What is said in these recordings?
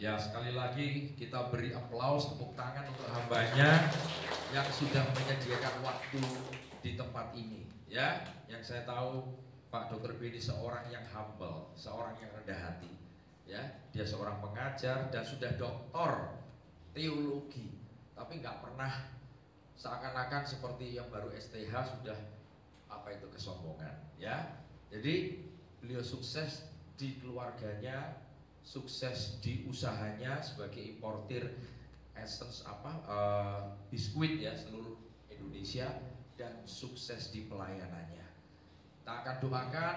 Ya, sekali lagi kita beri aplaus, tepuk tangan untuk hambanya yang sudah menyediakan waktu di tempat ini. Ya, yang saya tahu Pak Dr. Beni seorang yang humble, seorang yang rendah hati. Ya, dia seorang pengajar dan sudah doktor teologi, tapi nggak pernah seakan-akan seperti yang baru STH sudah apa itu kesombongan. Ya, jadi beliau sukses di keluarganya, sukses di usahanya sebagai importir essence biskuit ya seluruh Indonesia, dan sukses di pelayanannya. Kita akan doakan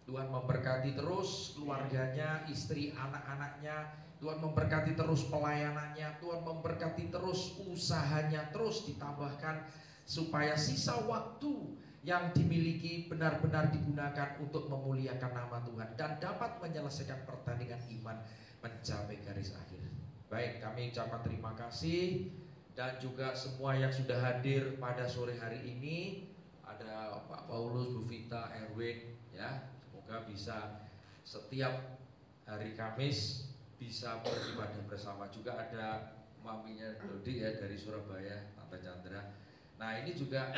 Tuhan memberkati terus keluarganya, istri, anak-anaknya. Tuhan memberkati terus pelayanannya, Tuhan memberkati terus usahanya, terus ditambahkan supaya sisa waktu yang dimiliki benar-benar digunakan untuk memuliakan nama Tuhan dan dapat menyelesaikan pertandingan iman mencapai garis akhir. Baik, kami ucapkan terima kasih, dan juga semua yang sudah hadir pada sore hari ini. Ada Pak Paulus, Bu Vita, Erwin, ya, semoga bisa setiap hari Kamis bisa beribadah bersama. Juga ada maminya Dodi ya dari Surabaya, Tante Chandra. Nah, ini juga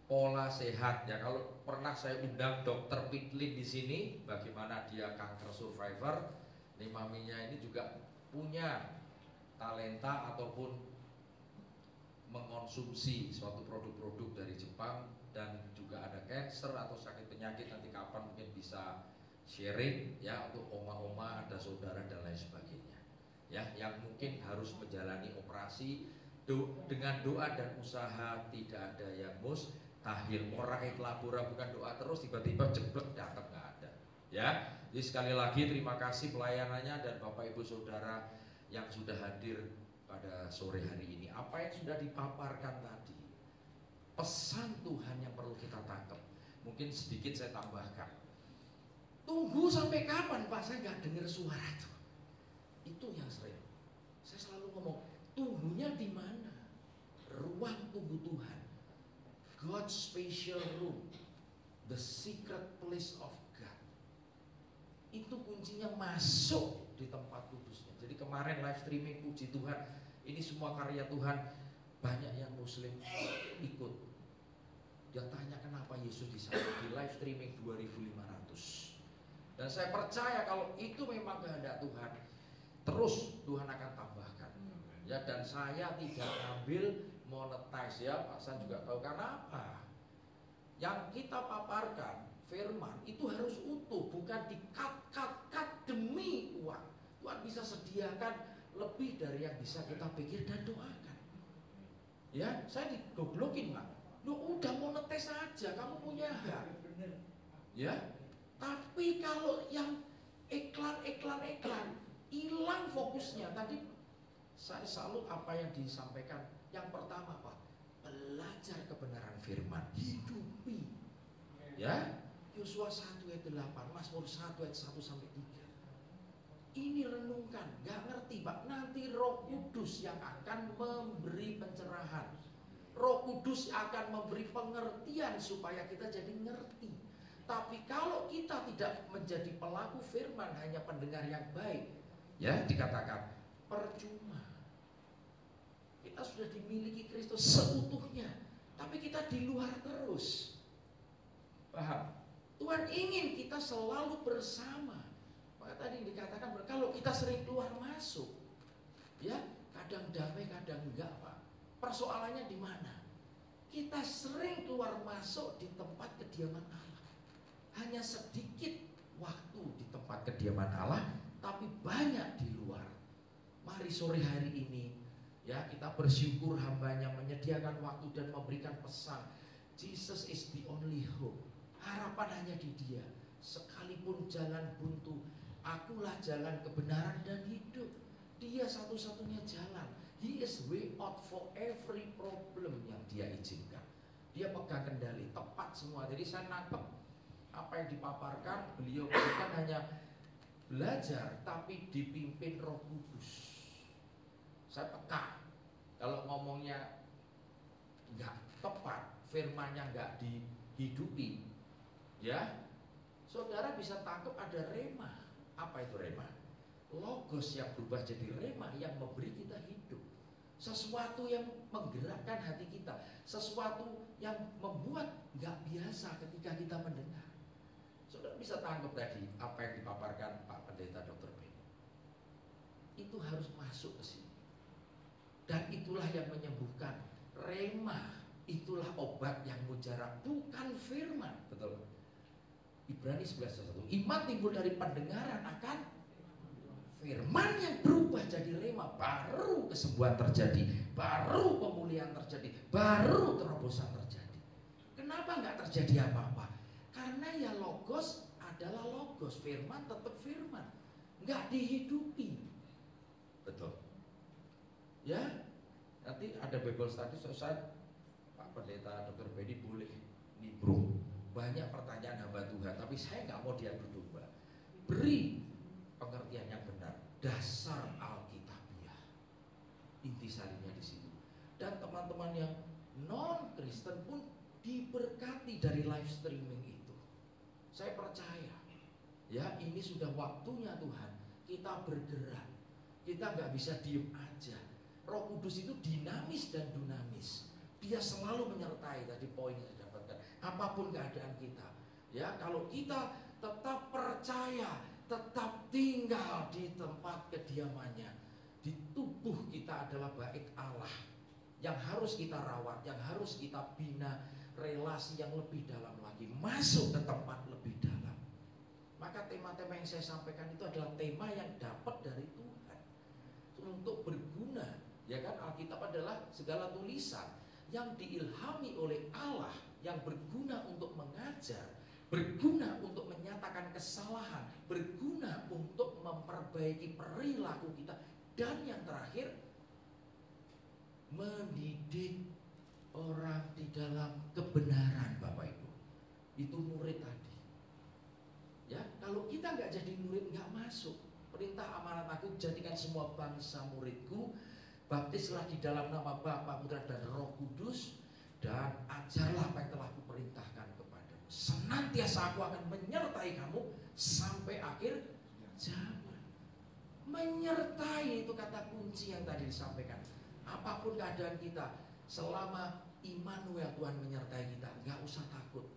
pola sehat ya. Kalau pernah saya undang Dokter Pitlin di sini, bagaimana dia kanker survivor. Nih maminya ini juga punya talenta ataupun mengonsumsi suatu produk-produk dari Jepang, dan juga ada cancer atau sakit penyakit, nanti kapan mungkin bisa sharing ya untuk oma-oma, ada saudara dan lain sebagainya. Ya, yang mungkin harus menjalani operasi dengan doa dan usaha, tidak ada yang mustahil. Orang yang labora bukan doa terus tiba-tiba jeblok datang, nggak ada. Ya, jadi sekali lagi terima kasih pelayanannya dan Bapak Ibu Saudara yang sudah hadir pada sore hari ini. Apa yang sudah dipaparkan tadi, pesan Tuhan yang perlu kita tangkap. Mungkin sedikit saya tambahkan. Tunggu sampai kapan Pak? Saya nggak dengar suara itu. Itu yang sering. Saya selalu ngomong, tunggunya di mana? Ruang tunggu Tuhan. God's special room, the secret place of God. Itu kuncinya masuk di tempat kudusnya. Jadi kemarin live streaming, puji Tuhan, ini semua karya Tuhan. Banyak yang Muslim ikut. Dia tanya kenapa Yesus di sana, di live streaming 2500. Dan saya percaya kalau itu memang kehendak Tuhan, terus Tuhan akan tambahkan. Ya, dan saya tidak ambil monetize ya, Pak San juga tahu karena apa? Yang kita paparkan firman itu harus utuh, bukan di cut demi uang. Tuhan bisa sediakan lebih dari yang bisa kita pikir dan doakan. Ya, saya digoblokin Pak. Lu udah monetize aja, kamu punya hak. Ya, tapi kalau yang iklan hilang fokusnya. Tadi saya salut apa yang disampaikan. Yang pertama Pak, belajar kebenaran firman, hidupi. Ya, Yosua 1 ayat 8, Mazmur 1 ayat 1 sampai 3. Ini renungkan, gak ngerti Pak. Nanti Roh Kudus yang akan memberi pencerahan. Roh Kudus akan memberi pengertian supaya kita jadi ngerti. Tapi kalau kita tidak menjadi pelaku firman, hanya pendengar yang baik, ya dikatakan percuma. Kita sudah dimiliki Kristus seutuhnya, tapi kita di luar terus. Paham? Tuhan ingin kita selalu bersama. Maka tadi dikatakan kalau kita sering keluar masuk, ya kadang damai kadang enggak Pak. Persoalannya di mana? Kita sering keluar masuk di tempat kediaman Allah. Hanya sedikit waktu di tempat kediaman Allah, tapi banyak di luar. Mari sore hari ini ya kita bersyukur hambanya menyediakan waktu dan memberikan pesan. Jesus is the only hope. Harapan hanya di Dia. Sekalipun jalan buntu, akulah jalan kebenaran dan hidup. Dia satu-satunya jalan. He is way out for every problem yang Dia izinkan. Dia pegang kendali, tepat semua. Jadi saya nangkep apa yang dipaparkan. Beliau bukan hanya belajar, tapi dipimpin Roh Kudus. Saya peka kalau ngomongnya nggak tepat, firmannya nggak dihidupi, ya saudara bisa tangkap ada rema. Apa itu rema? Logos yang berubah jadi rema yang memberi kita hidup. Sesuatu yang menggerakkan hati kita, sesuatu yang membuat nggak biasa ketika kita mendengar. Saudara bisa tangkap tadi apa yang dipaparkan Pak Pendeta Dr. Ben. Itu harus masuk ke sini. Dan itulah yang menyembuhkan. Rema itulah obat yang mujarab, bukan firman. Betul. Ibrani 11:1. Iman timbul dari pendengaran akan firman yang berubah jadi rema. Baru kesembuhan terjadi, baru pemulihan terjadi, baru terobosan terjadi. Kenapa nggak terjadi apa-apa? Karena ya logos adalah logos, firman tetap firman, nggak dihidupi. Betul. Ya, nanti ada Bible study selesai. Pak Pendeta Dr. Bedi boleh nimbrung. Banyak pertanyaan hamba Tuhan, tapi saya nggak mau diadu domba. Beri pengertian yang benar, dasar Alkitabiah. Intisarinya di situ. Dan teman-teman yang non Kristen pun diberkati dari live streaming itu. Saya percaya, ya ini sudah waktunya Tuhan kita bergerak. Kita nggak bisa diem aja. Roh Kudus itu dinamis dan dunamis. Dia selalu menyertai. Tadi poin yang saya dapatkan. Apapun keadaan kita, ya kalau kita tetap percaya, tetap tinggal di tempat kediamannya, di tubuh kita adalah bait Allah yang harus kita rawat, yang harus kita bina relasi yang lebih dalam lagi, masuk ke tempat lebih dalam. Maka tema tema-tema yang saya sampaikan itu adalah tema yang dapat dari Tuhan untuk berguna. Ya kan, Alkitab adalah segala tulisan yang diilhami oleh Allah, yang berguna untuk mengajar, berguna untuk menyatakan kesalahan, berguna untuk memperbaiki perilaku kita, dan yang terakhir mendidik orang di dalam kebenaran, Bapak Ibu. Itu murid tadi. Ya, kalau kita nggak jadi murid, nggak masuk. Perintah amanat aku, jadikan semua bangsa muridku, baptislah di dalam nama Bapa, Putra dan Roh Kudus, dan ajarlah apa yang telah kuperintahkan kepadamu. Senantiasa aku akan menyertai kamu sampai akhir zaman. Menyertai itu kata kunci yang tadi disampaikan. Apapun keadaan kita, selama Immanuel, Tuhan menyertai kita, nggak usah takut.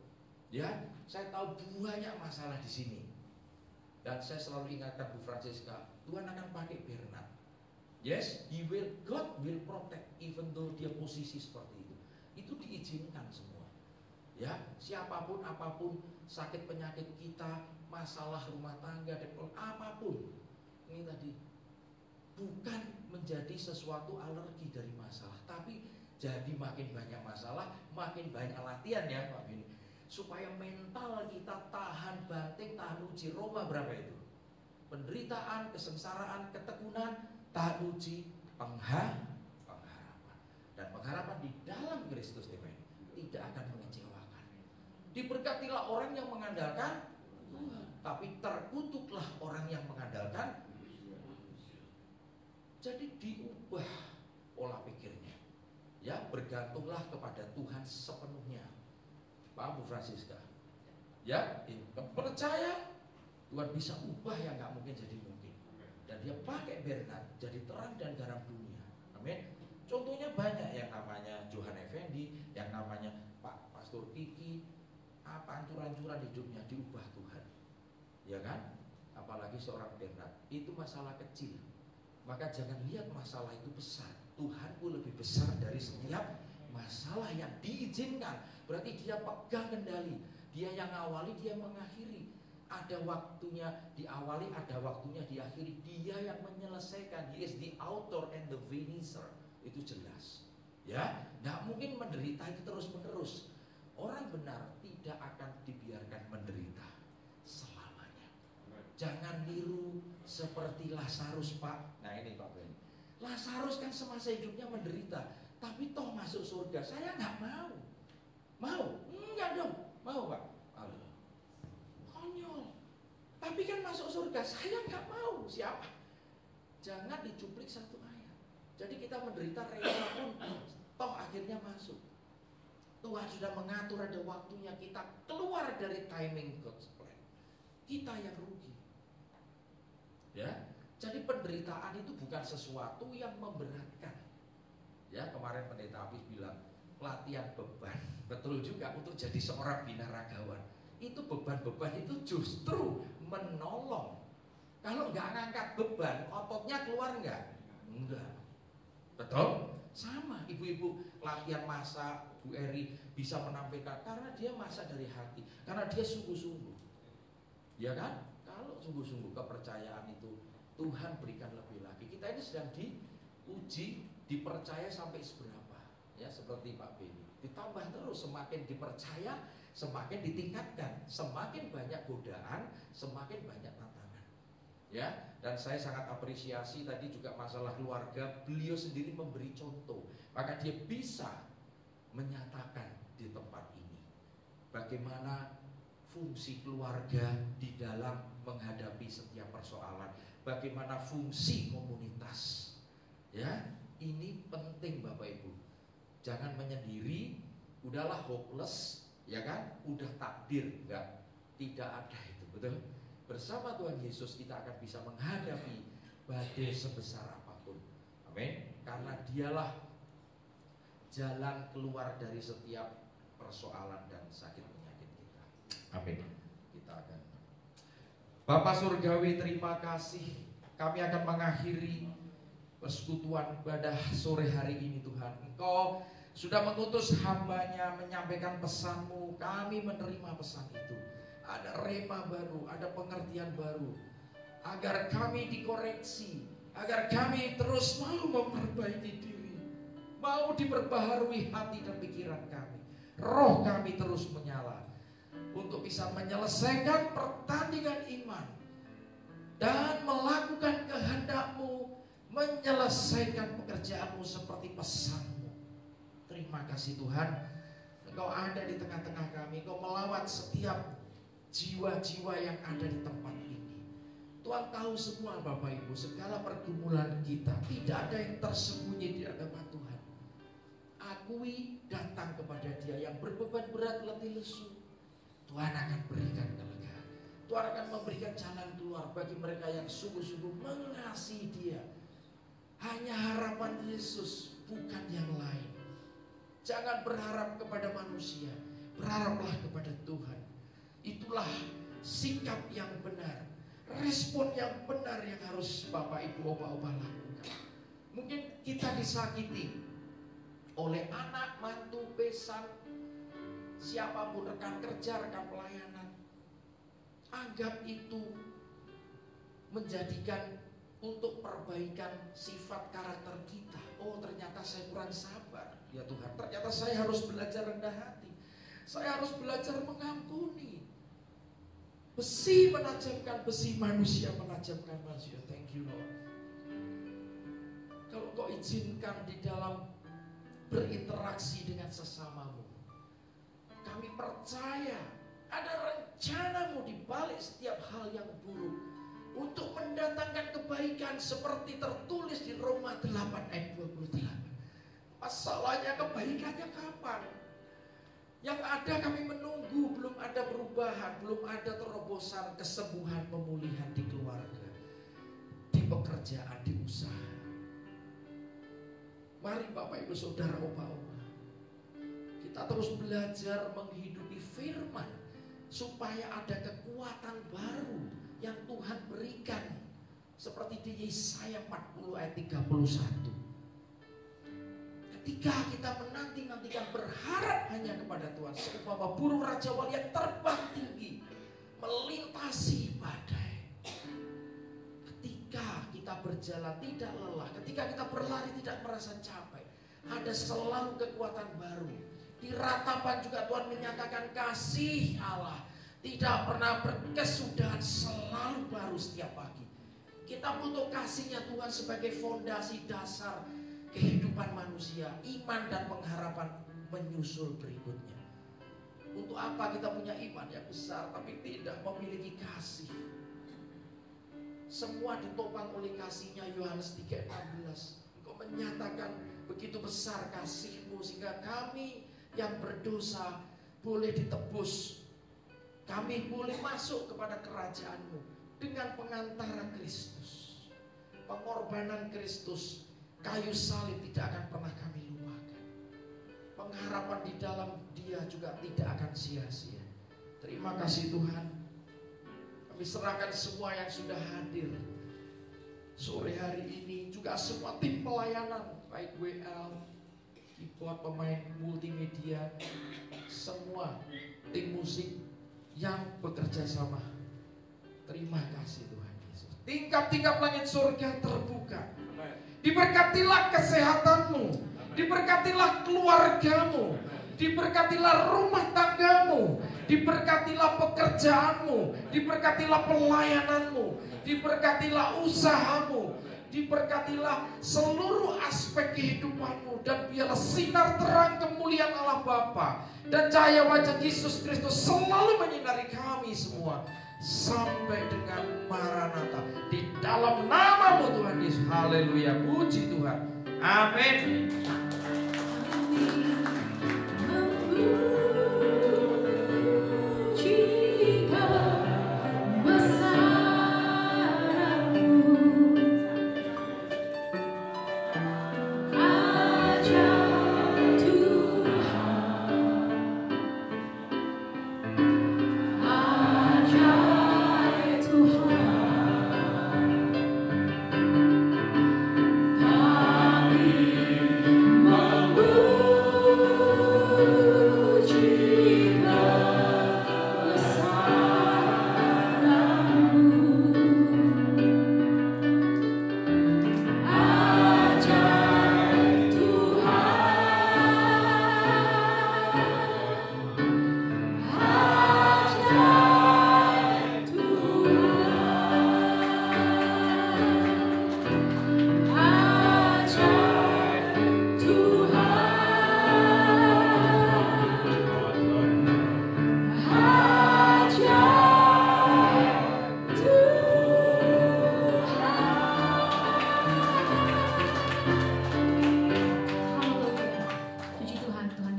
Ya, saya tahu banyak masalah di sini, dan saya selalu ingatkan Bu Francesca, Tuhan akan pakai Bernard. Yes, God will protect, even though dia posisi seperti itu. Itu diizinkan semua. Ya, siapapun, apapun, sakit penyakit kita, masalah rumah tangga, apapun, ini tadi bukan menjadi sesuatu alergi dari masalah, tapi jadi makin banyak masalah, makin banyak latihan ya Pak Bini, supaya mental kita tahan banting, tahan uji. Roma berapa itu? Penderitaan, kesengsaraan, ketekunan, tahan uji, pengharapan. Dan pengharapan di dalam Kristus ini tidak akan mengecewakan. Diberkatilah orang yang mengandalkan Tuhan, tapi terkutuklah orang yang mengandalkan. Jadi diubah pola pikirnya. Ya, bergantunglah kepada Tuhan sepenuhnya. Pak Bu Francesca, ya, percaya Tuhan bisa ubah yang nggak mungkin jadi mungkin, dan dia pakai Bernard jadi terang dan garam dunia. Amin. Contohnya banyak, yang namanya Johan Effendi, yang namanya Pak Pastor Kiki, apa ancur-ancuran hidupnya diubah Tuhan, ya kan? Apalagi seorang Bernard, itu masalah kecil, maka jangan lihat masalah itu besar. Tuhanku lebih besar dari setiap masalah yang diizinkan. Berarti dia pegang kendali, dia yang awali, dia mengakhiri. Ada waktunya diawali, ada waktunya diakhiri. Dia yang menyelesaikan. He is the author and the finisher. Itu jelas. Ya, nggak mungkin menderita itu terus menerus. Orang benar tidak akan dibiarkan menderita selamanya. Jangan niru seperti Lazarus, Pak. Nah ini Pak Ben, Lazarus kan semasa hidupnya menderita, tapi toh masuk surga. Saya nggak mau. Mau? Enggak dong. Mau Pak? Halo. Konyol. Tapi kan masuk surga. Saya nggak mau. Siapa? Jangan dicuplik satu ayat. Jadi kita menderita rela pun, toh akhirnya masuk. Tuhan sudah mengatur, ada waktunya kita keluar dari timing God's plan. Kita yang rugi. Ya. Jadi penderitaan itu bukan sesuatu yang memberatkan. Ya, kemarin Pendeta Apis bilang latihan beban. Betul juga, untuk jadi seorang binaragawan. Itu beban-beban itu justru menolong. Kalau nggak ngangkat beban, ototnya keluar nggak? Enggak. Betul? Sama, ibu-ibu latihan masak, Bu Eri bisa menampilkan karena dia masak dari hati, karena dia sungguh-sungguh. Ya kan? Kalau sungguh-sungguh kepercayaan itu Tuhan berikan lebih lagi. Kita ini sedang diuji, dipercaya sampai seberapa. Ya, seperti Pak Beni. Ditambah terus, semakin dipercaya, semakin ditingkatkan. Semakin banyak godaan, semakin banyak tantangan. Ya, dan saya sangat apresiasi tadi juga masalah keluarga. Beliau sendiri memberi contoh, maka dia bisa menyatakan di tempat ini bagaimana fungsi keluarga di dalam menghadapi setiap persoalan, bagaimana fungsi komunitas. Ya, ini penting Bapak Ibu. Jangan menyendiri, udahlah hopeless, ya kan? Udah takdir, enggak. Tidak ada itu, betul? Bersama Tuhan Yesus kita akan bisa menghadapi badai sebesar apapun. Amin. Karena dialah jalan keluar dari setiap persoalan dan sakit penyakit kita. Amin. Kita akan. Bapak Surgawi, terima kasih. Kami akan mengakhiri persekutuan ibadah sore hari ini Tuhan. Engkau sudah mengutus hamba-Nya menyampaikan pesan-Mu. Kami menerima pesan itu. ada rema baru, ada pengertian baru, agar kami dikoreksi, agar kami terus mau memperbaiki diri, mau diperbaharui hati dan pikiran kami, roh kami terus menyala untuk bisa menyelesaikan pertandingan iman dan melakukan kehendak-Mu, menyelesaikan pekerjaan-Mu seperti pesan-Mu. Terima kasih Tuhan, Engkau ada di tengah-tengah kami, Engkau melawat setiap jiwa-jiwa yang ada di tempat ini. Tuhan tahu semua Bapak Ibu, segala pergumulan kita, tidak ada yang tersembunyi di hadapan Tuhan. Akui, datang kepada Dia yang berbeban berat, letih lesu. Tuhan akan berikan kelegaan. Tuhan akan memberikan jalan keluar bagi mereka yang sungguh-sungguh mengasihi Dia. Hanya harapan Yesus, bukan yang lain. Jangan berharap kepada manusia, berharaplah kepada Tuhan. Itulah sikap yang benar, respon yang benar yang harus Bapak Ibu Opa-opa lakukan. Mungkin kita disakiti oleh anak, mantu, besan, siapapun, rekan kerja, rekan pelayanan. Anggap itu menjadikan untuk perbaikan sifat karakter kita. Oh, ternyata saya kurang sabar. Ya Tuhan, ternyata saya harus belajar rendah hati. Saya harus belajar mengampuni. Besi menajamkan besi, manusia menajamkan manusia. Thank you Lord. Kalau Kau izinkan di dalam berinteraksi dengan sesamamu, kami percaya ada rencana-Mu di balik setiap hal yang buruk untuk mendatangkan kebaikan seperti tertulis di Roma 8 ayat 28. Masalahnya kebaikannya kapan? Yang ada kami menunggu, belum ada perubahan, belum ada terobosan, kesembuhan, pemulihan di keluarga, di pekerjaan, di usaha. Mari Bapak Ibu Saudara Opa-opa, kita terus belajar menghidupi firman supaya ada kekuatan baru yang Tuhan berikan, seperti di Yesaya 40 ayat 31. Ketika kita menanti-nantikan, berharap hanya kepada Tuhan, seumpama burung Raja Wali yang terbang tinggi melintasi badai. Ketika kita berjalan tidak lelah, ketika kita berlari tidak merasa capek, ada selalu kekuatan baru. Di ratapan juga Tuhan menyatakan kasih Allah tidak pernah berkesudahan, selalu baru setiap pagi. Kita butuh kasih-Nya Tuhan sebagai fondasi dasar kehidupan manusia. Iman dan pengharapan menyusul berikutnya. Untuk apa kita punya iman yang besar tapi tidak memiliki kasih? Semua ditopang oleh kasih-Nya. Yohanes 3:16. Engkau menyatakan begitu besar kasih-Mu sehingga kami yang berdosa boleh ditebus. Kami boleh masuk kepada kerajaan-Mu dengan pengantara Kristus. Pengorbanan Kristus, kayu salib tidak akan pernah kami lupakan. Pengharapan di dalam Dia juga tidak akan sia-sia. Terima kasih Tuhan. Kami serahkan semua yang sudah hadir sore hari ini, juga semua tim pelayanan, baik WL, keyboard, pemain multimedia, semua tim musik yang bekerja sama. Terima kasih Tuhan Yesus. Tingkap-tingkap langit surga terbuka. Diberkatilah kesehatan-Mu, diberkatilah keluarga-Mu, diberkatilah rumah tangga-Mu, diberkatilah pekerjaan-Mu, diberkatilah pelayanan-Mu, diberkatilah usaha-Mu, diberkatilah seluruh aspek kehidupan-Mu, dan biarlah sinar terang kemuliaan Allah Bapa dan cahaya wajah Yesus Kristus selalu menyinari kami semua sampai dengan Maranatha. Di dalam nama-Mu Tuhan Yesus. Haleluya, puji Tuhan. Amin.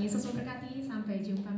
Yesus memberkati. Sampai jumpa.